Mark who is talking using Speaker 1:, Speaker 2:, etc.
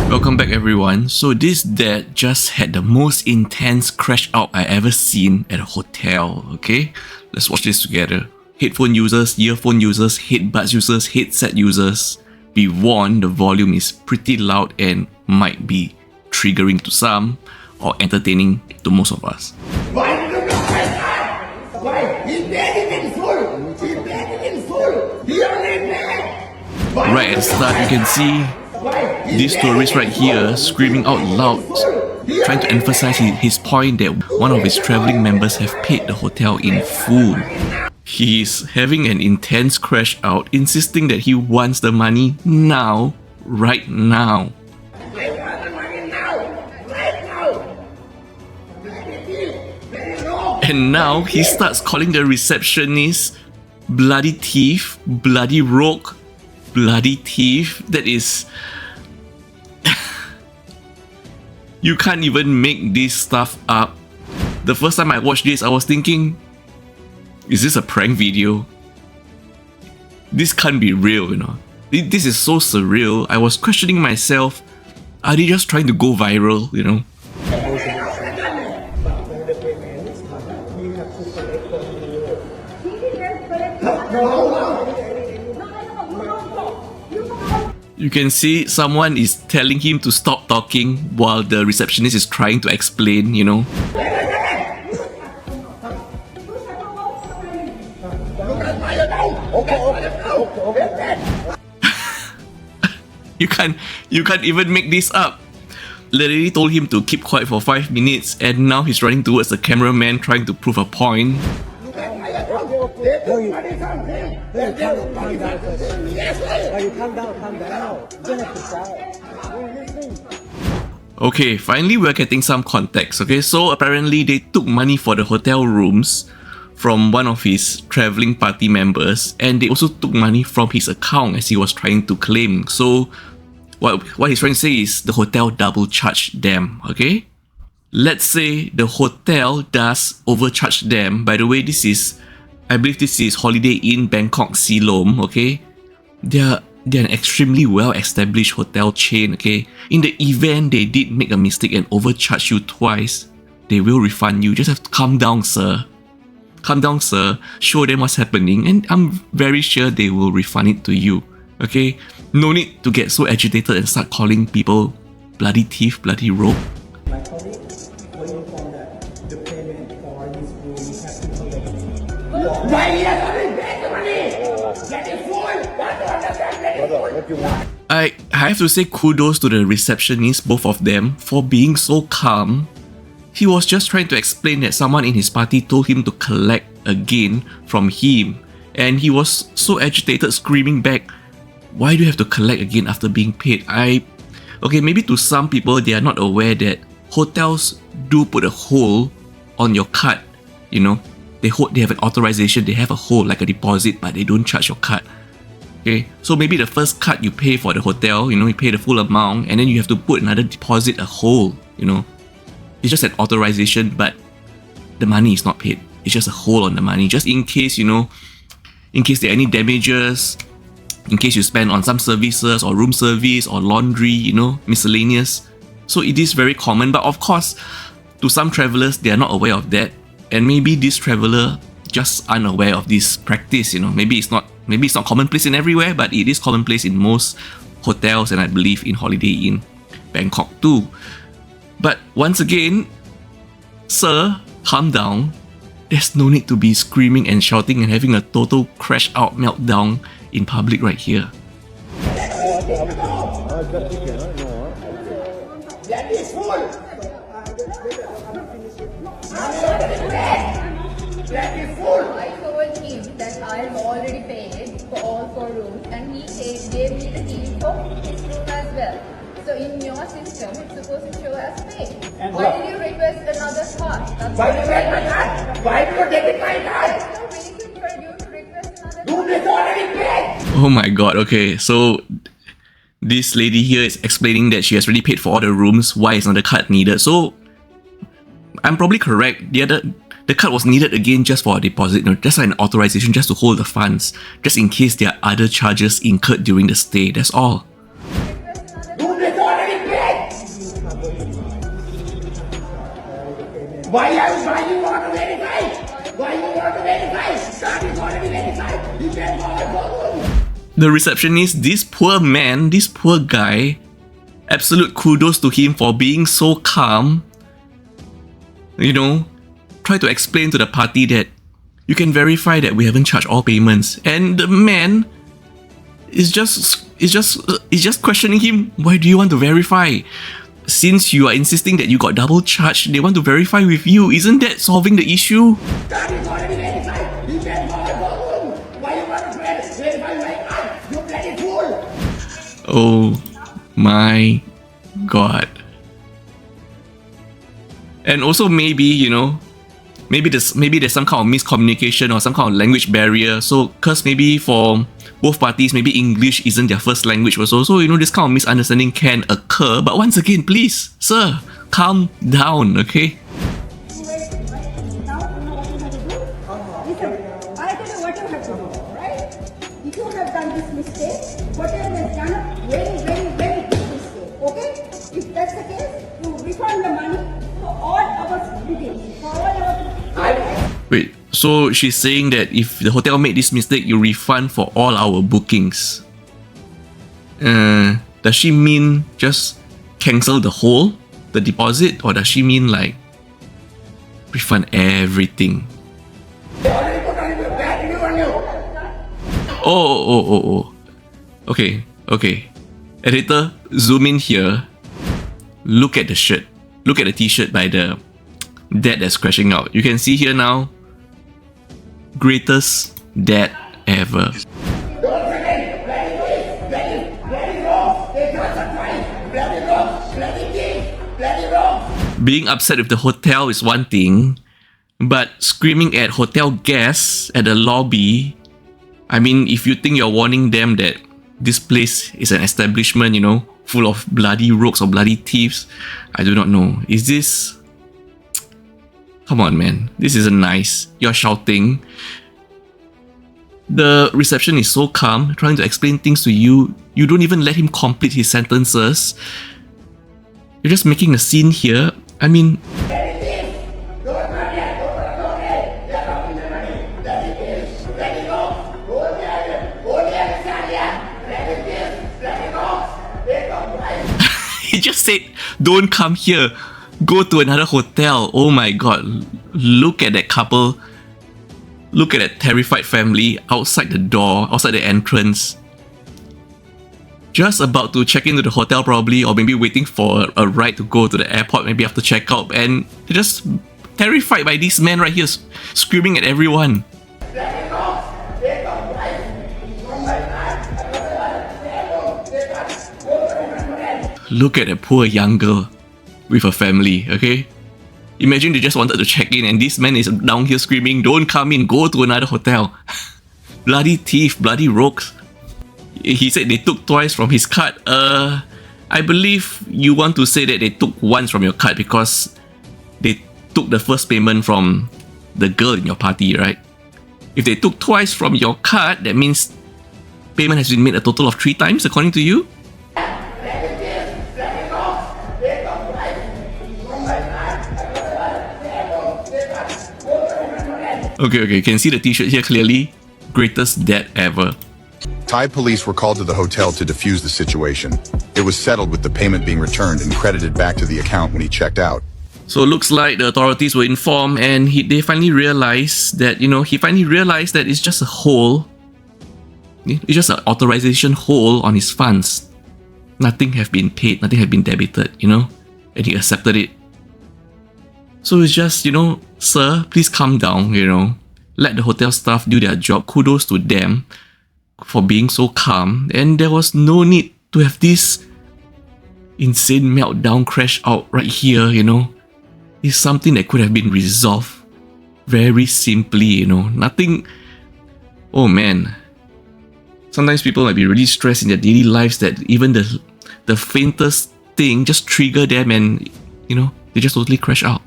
Speaker 1: Welcome back everyone. So this dad just had the most intense crash out I ever seen at a hotel, okay? Let's watch this together. Headphone users, earphone users, headbuds users, headset users, be warned the volume is pretty loud and might be triggering to some or entertaining to most of us.
Speaker 2: Why did you not say that? Why? He's begging in full. He's begging in full. He only begged.
Speaker 1: Right at the start you can see this tourist right here screaming out loud, trying to emphasize his point that one of his travelling members have paid the hotel in full. He's having an intense crash out, insisting that he wants the money now, right now. And now he starts calling the receptionist bloody thief, bloody rogue, bloody thief. That is... You can't even make this stuff up. The first time I watched this, I was thinking, is this a prank video? This can't be real, you know. This is so surreal. I was questioning myself, are they just trying to go viral, you know? You can see someone is telling him to stop talking while the receptionist is trying to explain, you know. You can't even make this up. Literally told him to keep quiet for 5 minutes and now he's running towards the cameraman trying to prove a point. Okay, finally we're getting some context. Okay, so apparently they took money for the hotel rooms from one of his traveling party members, and they also took money from his account as he was trying to claim. So what he's trying to say is the hotel double charged them. Okay, let's say the hotel does overcharge them. By the way, I believe this is Holiday Inn Bangkok Siloam, okay? They're an extremely well-established hotel chain, okay? In the event they did make a mistake and overcharge you twice, they will refund you. Just have to calm down, sir. Calm down, sir. Show them what's happening, and I'm very sure they will refund it to you, okay? No need to get so agitated and start calling people bloody thief, bloody rogue.
Speaker 3: My colleague, when you found that the payment for this room has to collect.
Speaker 2: Why he has only paid the money? Get it full.
Speaker 1: I have to say kudos to the receptionist, both of them, for being so calm. He was just trying to explain that someone in his party told him to collect again from him, and he was so agitated, screaming back, why do you have to collect again after being paid? Okay, maybe to some people they are not aware that hotels do put a hold on your card, you know. They have an authorization, they have a hold like a deposit, but they don't charge your card. Okay, so maybe the first card you pay for the hotel, you know, you pay the full amount, and then you have to put another deposit, a hold, you know. It's just an authorization, but the money is not paid. It's just a hold on the money, just in case, you know, in case there are any damages, in case you spend on some services or room service or laundry, you know, miscellaneous. So it is very common, but of course, to some travelers, they are not aware of that. And maybe this traveler just unaware of this practice, you know. Maybe it's not commonplace in everywhere, but it is commonplace in most hotels, and I believe in Holiday Inn Bangkok too. But once again, sir, calm down. There's no need to be screaming and shouting and having a total crash out meltdown in public right here.
Speaker 2: Get it full. That is full.
Speaker 4: I told him that I've already paid for all 4 rooms, and he gave me the key for his room as well. So in your system, it's supposed to show as paid. Why did you request another card?
Speaker 2: Why did you take my card? Why did you take my card?
Speaker 4: There's no reason for you to request another card.
Speaker 2: Room is already paid.
Speaker 1: Oh my god, okay, so this lady here is explaining that she has already paid for all the rooms, why is another card needed? So I'm probably correct. The card was needed again just for a deposit, you know, just like an authorization, just to hold the funds, just in case there are other charges incurred during the stay. That's all.
Speaker 2: Room It's already paid. Why you want to verify? Why you want to verify? That is already verified. You can follow.
Speaker 1: The receptionist, this poor man, this poor guy, absolute kudos to him for being so calm. You know, try to explain to the party that you can verify that we haven't charged all payments. And the man is just questioning him. Why do you want to verify? Since you are insisting that you got double charged, they want to verify with you. Isn't that solving the issue?
Speaker 2: That is already verified. You can follow. Why you want to verify right now? You bloody fool.
Speaker 1: Oh my god. And also maybe, you know, maybe there's some kind of miscommunication or some kind of language barrier. So, cause maybe for both parties, maybe English isn't their first language also. So, you know, this kind of misunderstanding can occur. But once again, please, sir, calm down, okay?
Speaker 4: I tell you what you have to do, right? If you have done this mistake, what you have done a very, very, very big mistake, okay? If that's the case, you refund the money for all our bookings, for all our...
Speaker 1: Wait, so she's saying that if the hotel made this mistake, you refund for all our bookings. Does she mean just cancel the deposit, or does she mean like refund everything? Oh. Okay. Editor, zoom in here. Look at the shirt. Look at the t-shirt by the dad that's crashing out. You can see here now, greatest dad ever. Being upset with the hotel is one thing, but screaming at hotel guests at the lobby, I mean, if you think you're warning them that this place is an establishment, you know, full of bloody rogues or bloody thieves, I do not know. Is this... Come on, man. This isn't nice. You're shouting. The reception is so calm, trying to explain things to you. You don't even let him complete his sentences. You're just making a scene here. I mean... He just said, don't come here. Go to another hotel. Oh my god. Look at that couple. Look at that terrified family outside the door, outside the entrance. Just about to check into the hotel probably, or maybe waiting for a ride to go to the airport, maybe after checkout, and they're just terrified by this man right here screaming at everyone. Look at that poor young girl with her family, okay? Imagine they just wanted to check in and this man is down here screaming, don't come in, go to another hotel. Bloody thief, bloody rogues. He said they took twice from his card. I believe you want to say that they took once from your card because they took the first payment from the girl in your party, right? If they took twice from your card, that means payment has been made a total of 3 times according to you? Okay, you can see the t-shirt here clearly. Greatest dad ever.
Speaker 5: Thai police were called to the hotel to defuse the situation. It was settled with the payment being returned and credited back to the account when he checked out.
Speaker 1: So it looks like the authorities were informed and they finally realized that, he finally realized that it's just a hole. It's just an authorization hole on his funds. Nothing have been paid, nothing have been debited, and he accepted it. So it's just, sir, please calm down, let the hotel staff do their job. Kudos to them for being so calm. And there was no need to have this insane meltdown crash out right here, It's something that could have been resolved very simply, Nothing... Oh man. Sometimes people might be really stressed in their daily lives that even the faintest thing just trigger them and, they just totally crash out.